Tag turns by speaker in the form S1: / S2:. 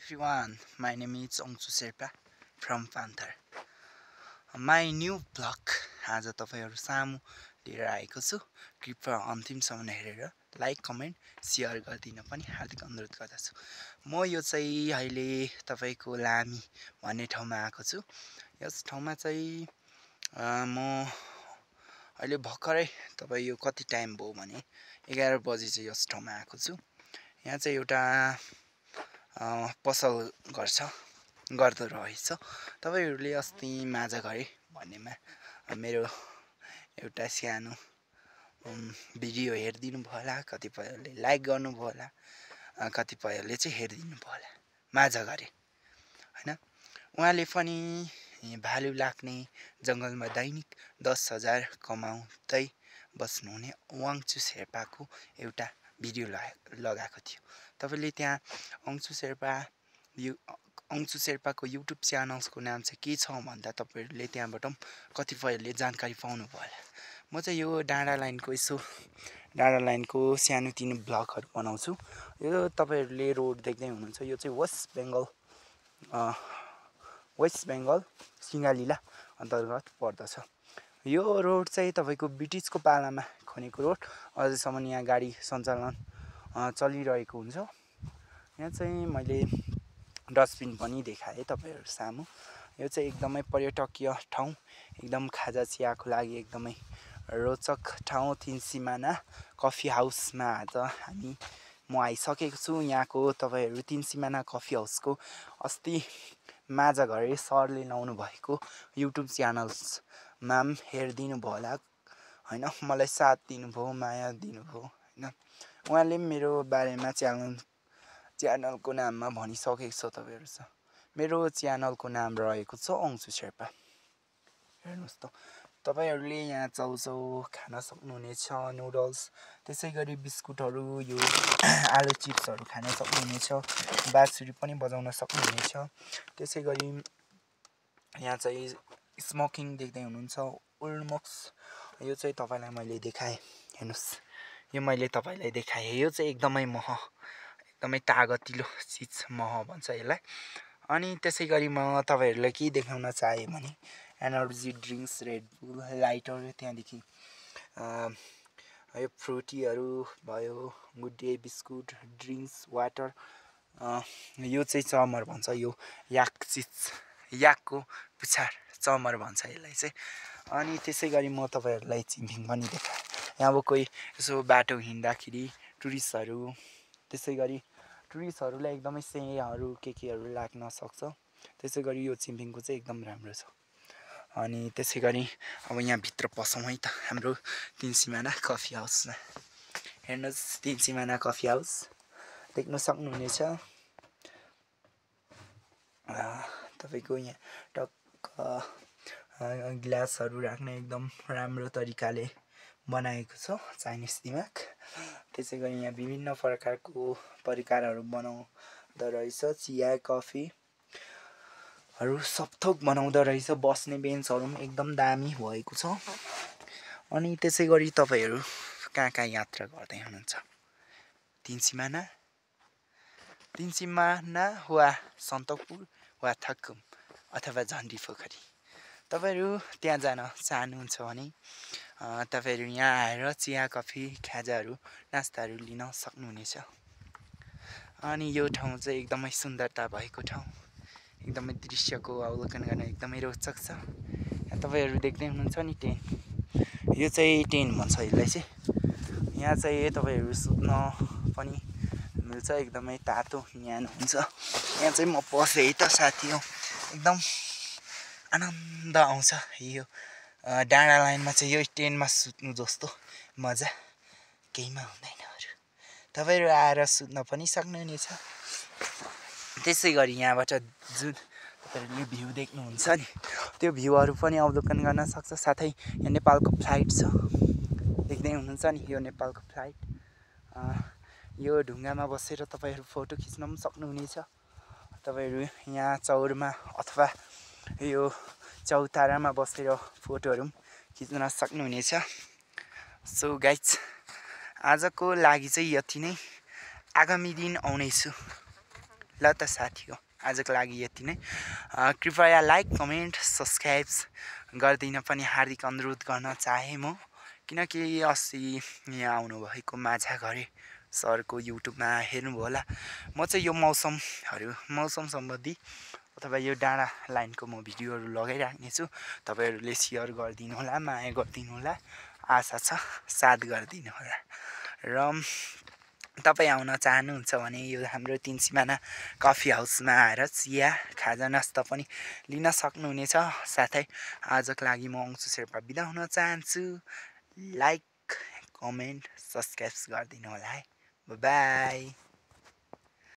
S1: everyone, my name is Ongsu Sherpa from Panther. My new vlog आज तपाईहरु सामु लिएर आएको छु। कृपया अन्तिमसम्म हेरेर लाइक कमेन्ट शेयर गरिदिन पनि हार्दिक अनुरोध गर्दछु। म यो चाहिँ अहिले तपाईको लामी भन्ने ठाउँमा आएको छु। यस ठाउँमा चाहिँ म अहिले भर्खरै तपाई यो कति टाइम भयो भने 11 बजे चाहिँ यस ठाउँमा आएको छु। यहाँ चाहिँ एउटा पसल गर्दो रहेछ। तपाईहरुले अस्ति माझा गरे भन्नेमा मेरो एउटा सानो भिडियो हेर्दिनु भयो होला, कतिपयले लाइक गर्नु भयो होला, कतिपयले चाहिँ हेर्दिनु भयो होला। माझा गरे हैन, उहाँले पनि भालु लाग्ने जंगलमा दैनिक 10,000 कमाउँदै बस्नुहुने वाङचु शेर्पाको एउटा भिडियो लगाएको थियो। तपाईले त्यहाँ अंशु शेर्पाको युट्युब च्यानलको नाम चाहिँ के छ भन्दा तपाईहरुले त्यहाँबाट कतिपयले जानकारी पाउनु भयो होला। म चाहिँ यो डाँडा लाइनको सानोतिनो ब्लगहरु बनाउँछु। यो तपाईहरुले रोड देख्दै हुनुहुन्छ, यो चाहिँ वेस्ट बेंगल सिंगालीला अन्तर्गत पर्दछ। यो रोड चाहिँ तपाईको ब्रिटिशको पालामा खनेको रोड, अझैसम्म यहाँ गाडी सञ्चालन चलिरहेको हुन्छ। यहाँ चाहिँ मैले डस्टबिन पनि देखाए तपाईहरु सामु। यो चाहिँ एकदमै पर्यटकीय ठाउँ, एकदम खाजा चियाको लागि एकदमै रोचक ठाउँ। तीन सिमाना कफी हाउसमा आज म आइसकेको छु। यहाँको तपाईहरु तीन सिमाना कफी हाउसको अस्ति माझा घरे सरले लाउनु भएको युट्युब च्यानलमा हेर्दिनु भयो होला हैन। मलाई साथ दिनुभयो, माया दिनुभयो हैन। उहाँले मेरो बारेमा च्यानलको नाममा भनिसकेको छ तपाईहरुसँग। मेरो च्यानलको नाम रहेको छ अंशु शेर्पा। हेर्नुस् त, तपाईहरुले यहाँ चाउचाउ खान सक्नुहुनेछ, नुडल्स, त्यसैगरी बिस्कुटहरु, यो आलु चिप्सहरु खान सक्नुहुनेछ, बाँसुरी पनि बजाउन सक्नुहुनेछ। त्यसैगरी यहाँ चाहिँ स्मोकिङ देख्दै हुनुहुन्छ, उल्मक्स, यो चाहिँ तपाईलाई मैले देखाए। हेर्नुस्, यो मैले तपाईलाई देखाए। यो चाहिँ एकदमै एकदमै तागतिलो चीज मह भन्छ यसलाई। अनि त्यसैगरी म तपाईहरुलाई के देखाउन चाहे भने energy drinks, red bull, lighter, त्यहाँदेखि यो फ्रुटीहरु भयो, good day biscuit, drinks, water, यो चाहिँ चमर भन्छ। यो याकको पुछार चमर भन्छ यसलाई चाहिँ। अनि त्यसैगरी म तपाईहरुलाई चिम्फिङ पनि देखाए। यहाँ अब कोही यसो बाटो हिँड्दाखेरि टुरिस्टहरु, त्यसैगरी टुरिस्टहरुलाई एकदमै सेयाहरु केहरु लाग्न सक्छ। त्यसैगरी यो चिम्फिङको चाहिँ एकदम राम्रो छ। अनि त्यसैगरी अब यहाँ भित्र पसौँ है त, हाम्रो तीन सिमाना कफी हाउसमा। हेर्नुस्, तीन सिमाना कफी हाउस देख्न सक्नुहुनेछ। तपाईको यहाँ टक्क ग्लासहरु राख्ने एकदम राम्रो तरिकाले बनाएको छ, चाइनिज दिमाग। त्यसैगरी यहाँ विभिन्न प्रकारको परिकारहरु बनाउँदा रहेछ, चिया कफीहरु सबथोक बनाउँदा रहेछ। बस्ने बेन्चहरु पनि एकदम दामी भएको छ। अनि त्यसैगरी तपाईहरु कहाँ यात्रा गर्दै हुनुहुन्छ? तीन सिमाना वा सन्तकपुर वा थकुम अथवा झन्डी पोखरी, तपाईहरु त्यहाँ जान चाहनुहुन्छ भने तपाईहरु यहाँ आएर चिया कफी खाजाहरु नास्ताहरु लिन सक्नुहुनेछ। अनि यो ठाउँ चाहिँ एकदमै सुन्दरता भएको ठाउँ, एकदमै दृश्यको अवलोकन गर्न एकदमै रोचक छ। यहाँ तपाईहरु देख्दै हुनुहुन्छ नि टेन्ट, यो चाहिँ टेन्ट भन्छ यसलाई चाहिँ। यहाँ चाहिँ तपाईहरु सुत्न पनि मिल्छ, एकदमै तातो न्यानो हुन्छ। यहाँ चाहिँ म पसे है त साथी हो, एकदम आनन्द आउँछ। यो डाँडा लाइनमा चाहिँ यो टेन्टमा सुत्नु जस्तो मजा केहीमा हुँदैन अरु। तपाईहरु आएर सुत्न पनि सक्नुहुनेछ। त्यसैगरी यहाँबाट जुन तपाईहरुले भ्यू देख्नुहुन्छ नि, त्यो भ्यूहरु पनि अवलोकन गर्न सक्छ। साथै यहाँ नेपालको फ्लाइट छ, देख्दै हुनुहुन्छ नि, यो नेपालको फ्लाइट। यो ढुङ्गामा बसेर तपाईहरु फोटो खिच्न पनि सक्नुहुनेछ। तपाईहरु यहाँ चौरमा अथवा यो चौतारामा बसेर फोटोहरु खिच्न सक्नुहुनेछ। सो गाइज, आजको लागि चाहिँ यति नै। आगामी दिन आउनेछु। ल त साथी हो, आजको लागि यति नै। कृपया लाइक कमेन्ट सब्सक्राइब गरिदिन पनि हार्दिक अनुरोध गर्न चाहे म, किनकि अस्ति यहाँ आउनुभएको माझा घरे सरको युट्युबमा हेर्नुभयो होला। म चाहिँ यो मौसम सम्बन्धी अथवा यो डाँडा लाइनको म भिडियोहरू लगाइराख्नेछु। तपाईँहरूले सेयर गरिदिनु होला, माया गरिदिनु होला, आशा छ साथ गरिदिनु होला। र तपाईँ आउन चाहनुहुन्छ भने यो हाम्रो 3 सिमाना कफी हाउसमा आएर चिया खाजा नास्ता पनि लिन सक्नुहुनेछ। साथै आजको लागि म अंशु शेर्पा बिदा हुन चाहन्छु। लाइक कमेन्ट सब्सक्राइब गरिदिनु होला है। बाई।